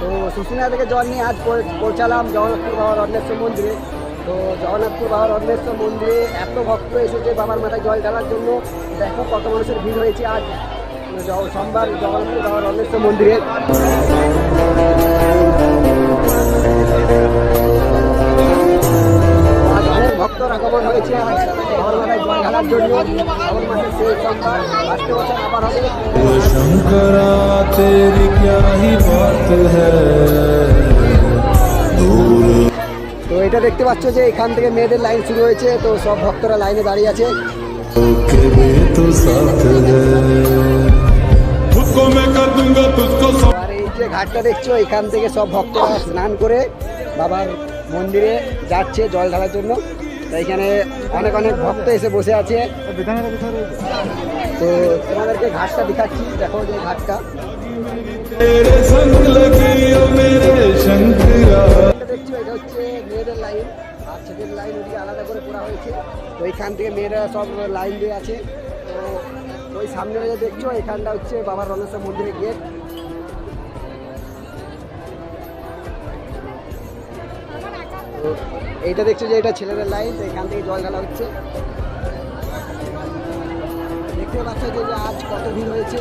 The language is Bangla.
তো শুশুনিয়া থেকে জল নিয়ে আজ পৌঁছালাম জগন্নাথপুর বাবার রত্নেশ্বর মন্দিরে। তো জগন্নাথপুর বাবার রত্নেশ্বর মন্দিরে এত ভক্ত এসেছে বাবার মাথায় জল ঢালার জন্য। দেখো কত মানুষের ভিড় হয়েছে আজ সোমবার জগন্নাথপুর বাবার রত্নেশ্বর মন্দিরে। আজ অনেক ভক্তর আগমন হয়েছে বাবার মাথায় জল ঢালার জন্য। শ্রাবণ মাসের শেষ সোমবার, আসতে বছর আবার হবে। शंकरा तेरी क्या ही बात है। তো এটা দেখতে পাচ্ছ যে এখান থেকে মেয়েদের লাইন শুরু হয়েছে। তো সব ভক্তরা লাইনে দাঁড়িয়ে আছে। के भी तो साथ है खुद मैं कर दूंगा तुझको। আর এই যে ঘাটটা দেখছো এখান থেকে সব ভক্তরা স্নান করে বাবার মন্দিরে যাচ্ছে জল ঢালার জন্য। তো এখানে অনেক অনেক ভক্ত এসে বসে আছে। তো তোমাদেরকে ঘাটটা দেখাচ্ছি, দেখো যে ঘাটটা तेरे संग लगी ओ मेरे शंकरा। দেখছো এটা হচ্ছে মেয়েদের লাইন, আর ছেলেদের লাইন ওদিকে আলাদা করে করা হয়েছে। তো এইখান থেকে মেয়েরা সব লাইন দিয়ে আছে। তো ওই সামনে যে দেখছো এখানটা হচ্ছে বাবার রত্নেশ্বর মন্দিরের গেট। তো এইটা দেখছো যে এটা ছেলেদের লাইন, তো এখান থেকে জল ঢালা হচ্ছে। দেখতে পাচ্ছ যে আজ কত ভিড় হয়েছে।